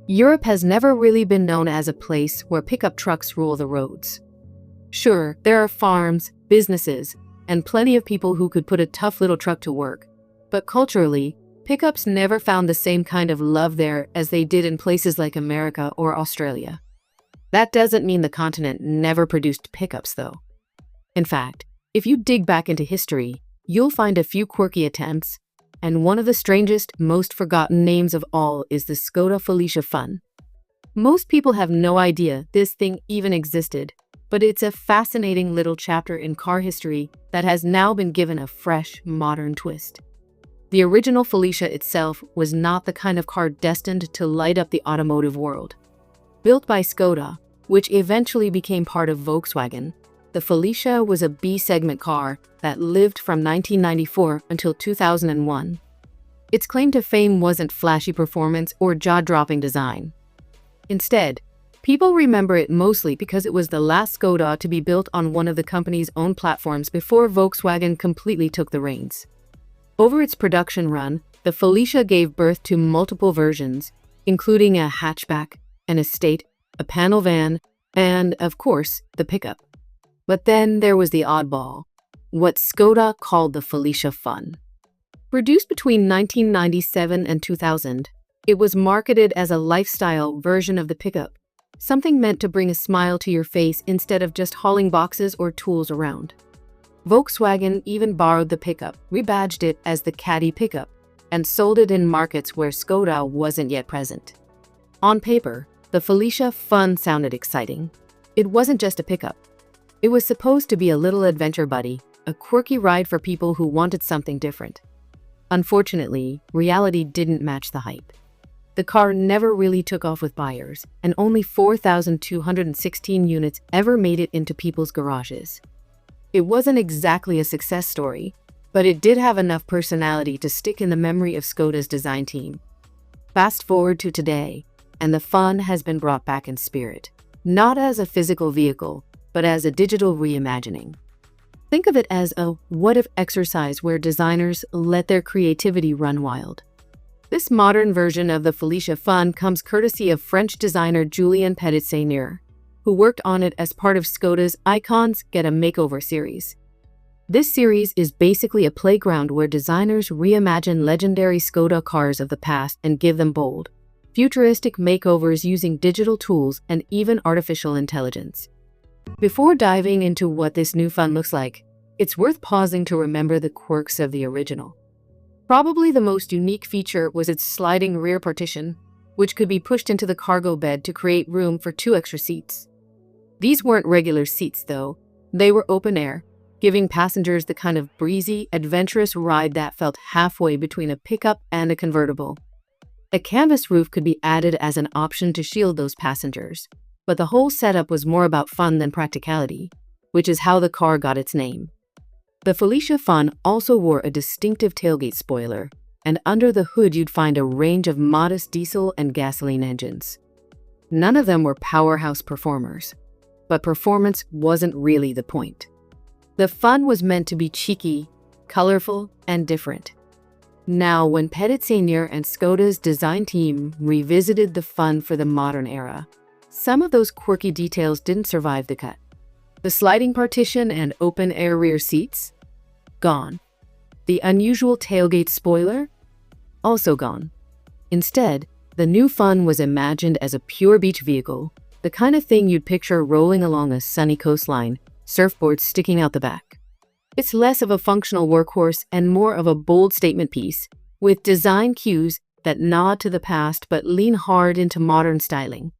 Europe has never really been known as a place where pickup trucks rule the roads. Sure, there are farms, businesses, and plenty of people who could put a tough little truck to work. But culturally, pickups never found the same kind of love there as they did in places like America or Australia. That doesn't mean the continent never produced pickups, though. In fact, if you dig back into history, you'll find a few quirky attempts, and one of the strangest, most forgotten names of all is the Skoda Felicia Fun. Most people have no idea this thing even existed, but it's a fascinating little chapter in car history that has now been given a fresh, modern twist. The original Felicia itself was not the kind of car destined to light up the automotive world. Built by Skoda, which eventually became part of Volkswagen, the Felicia was a B-segment car that lived from 1994 until 2001. Its claim to fame wasn't flashy performance or jaw-dropping design. Instead, people remember it mostly because it was the last Skoda to be built on one of the company's own platforms before Volkswagen completely took the reins. Over its production run, the Felicia gave birth to multiple versions, including a hatchback, an estate, a panel van, and, of course, the pickup. But then there was the oddball, what Skoda called the Felicia Fun. Produced between 1997 and 2000, it was marketed as a lifestyle version of the pickup, something meant to bring a smile to your face instead of just hauling boxes or tools around. Volkswagen even borrowed the pickup, rebadged it as the Caddy pickup, and sold it in markets where Skoda wasn't yet present. On paper, the Felicia Fun sounded exciting. It wasn't just a pickup. It was supposed to be a little adventure buddy, a quirky ride for people who wanted something different. Unfortunately, reality didn't match the hype. The car never really took off with buyers, and only 4,216 units ever made it into people's garages. It wasn't exactly a success story, but it did have enough personality to stick in the memory of Skoda's design team. Fast forward to today, and the Fun has been brought back in spirit, not as a physical vehicle, but as a digital reimagining. Think of it as a what-if exercise where designers let their creativity run wild. This modern version of the Felicia Fun comes courtesy of French designer Julien Petit-Seigneur, who worked on it as part of Skoda's Icons Get a Makeover series. This series is basically a playground where designers reimagine legendary Skoda cars of the past and give them bold, futuristic makeovers using digital tools and even artificial intelligence. Before diving into what this new Fun looks like, it's worth pausing to remember the quirks of the original. Probably the most unique feature was its sliding rear partition, which could be pushed into the cargo bed to create room for 2 extra seats. These weren't regular seats, though. They were open air, giving passengers the kind of breezy, adventurous ride that felt halfway between a pickup and a convertible. A canvas roof could be added as an option to shield those passengers, but the whole setup was more about fun than practicality, which is how the car got its name. The Felicia Fun also wore a distinctive tailgate spoiler, and under the hood you'd find a range of modest diesel and gasoline engines. None of them were powerhouse performers, but performance wasn't really the point. The Fun was meant to be cheeky, colorful, and different. Now, when Petit-Seigneur and Skoda's design team revisited the Fun for the modern era, some of those quirky details didn't survive the cut. The sliding partition and open-air rear seats? Gone. The unusual tailgate spoiler? Also gone. Instead, the new Fun was imagined as a pure beach vehicle, the kind of thing you'd picture rolling along a sunny coastline, surfboards sticking out the back. It's less of a functional workhorse and more of a bold statement piece, with design cues that nod to the past but lean hard into modern styling.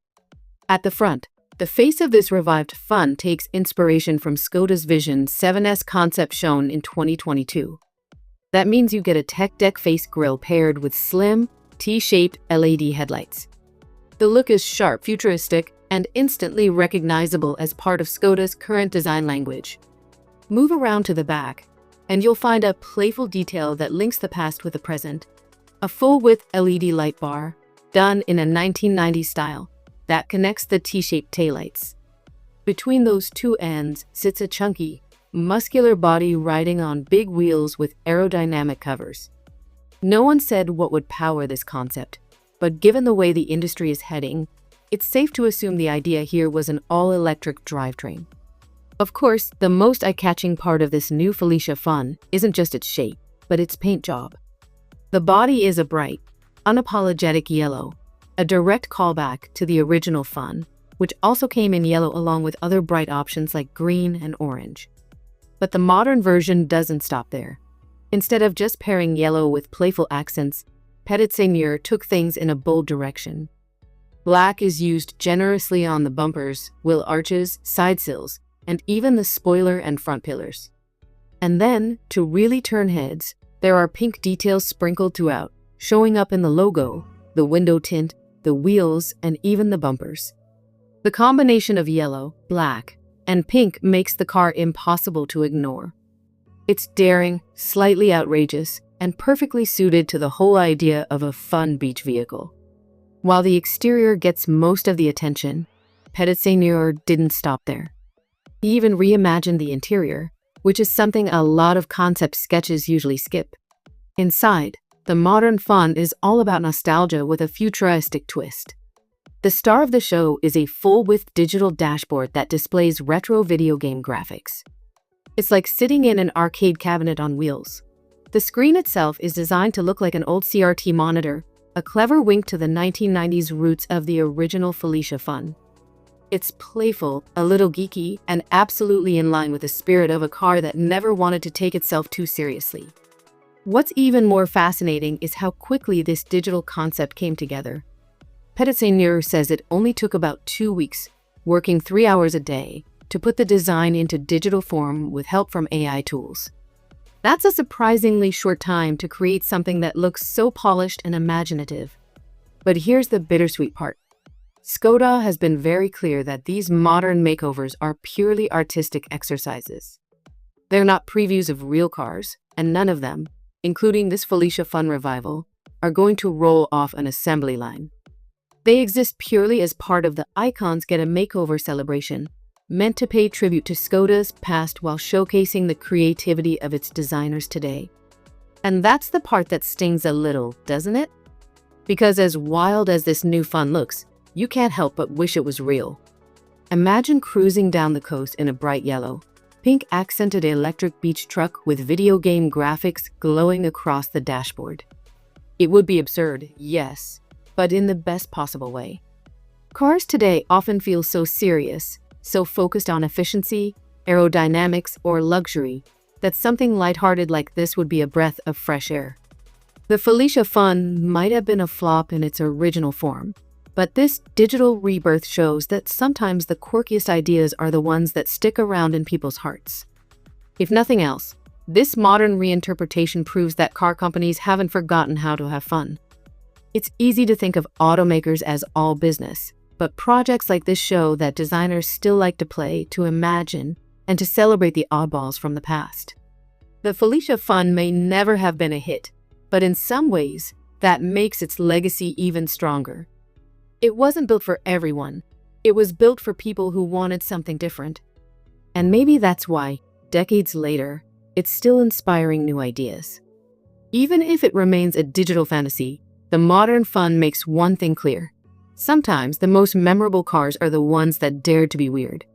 At the front, the face of this revived Fun takes inspiration from Skoda's Vision 7S concept shown in 2022. That means you get a tech deck face grille paired with slim, T-shaped LED headlights. The look is sharp, futuristic, and instantly recognizable as part of Skoda's current design language. Move around to the back, and you'll find a playful detail that links the past with the present. A full-width LED light bar, done in a 1990s style, that connects the T-shaped taillights. Between those two ends sits a chunky, muscular body riding on big wheels with aerodynamic covers. No one said what would power this concept, but given the way the industry is heading, it's safe to assume the idea here was an all-electric drivetrain. Of course, the most eye-catching part of this new Felicia Fun isn't just its shape, but its paint job. The body is a bright, unapologetic yellow, a direct callback to the original Fun, which also came in yellow along with other bright options like green and orange. But the modern version doesn't stop there. Instead of just pairing yellow with playful accents, Petit Seigneur took things in a bold direction. Black is used generously on the bumpers, wheel arches, side sills, and even the spoiler and front pillars. And then, to really turn heads, there are pink details sprinkled throughout, showing up in the logo, the window tint, the wheels, and even the bumpers. The combination of yellow, black, and pink makes the car impossible to ignore. It's daring, slightly outrageous, and perfectly suited to the whole idea of a fun beach vehicle. While the exterior gets most of the attention, Petit Seigneur didn't stop there. He even reimagined the interior, which is something a lot of concept sketches usually skip. Inside, the modern Fun is all about nostalgia with a futuristic twist. The star of the show is a full-width digital dashboard that displays retro video game graphics. It's like sitting in an arcade cabinet on wheels. The screen itself is designed to look like an old CRT monitor, a clever wink to the 1990s roots of the original Felicia Fun. It's playful, a little geeky, and absolutely in line with the spirit of a car that never wanted to take itself too seriously. What's even more fascinating is how quickly this digital concept came together. Petit Seigneur says it only took about 2 weeks, working 3 hours a day, to put the design into digital form with help from AI tools. That's a surprisingly short time to create something that looks so polished and imaginative. But here's the bittersweet part. Skoda has been very clear that these modern makeovers are purely artistic exercises. They're not previews of real cars, and none of them, including this Felicia Fun revival, are going to roll off an assembly line. They exist purely as part of the Icons Get a Makeover celebration, meant to pay tribute to Skoda's past while showcasing the creativity of its designers today. And that's the part that stings a little, doesn't it? Because as wild as this new Fun looks, you can't help but wish it was real. Imagine cruising down the coast in a bright yellow, pink-accented electric beach truck with video game graphics glowing across the dashboard. It would be absurd, yes, but in the best possible way. Cars today often feel so serious, so focused on efficiency, aerodynamics, or luxury, that something lighthearted like this would be a breath of fresh air. The Felicia Fun might have been a flop in its original form, but this digital rebirth shows that sometimes the quirkiest ideas are the ones that stick around in people's hearts. If nothing else, this modern reinterpretation proves that car companies haven't forgotten how to have fun. It's easy to think of automakers as all business, but projects like this show that designers still like to play, to imagine, and to celebrate the oddballs from the past. The Felicia Fun may never have been a hit, but in some ways, that makes its legacy even stronger. It wasn't built for everyone. It was built for people who wanted something different. And maybe that's why, decades later, it's still inspiring new ideas. Even if it remains a digital fantasy, the modern Fun makes one thing clear. Sometimes the most memorable cars are the ones that dared to be weird.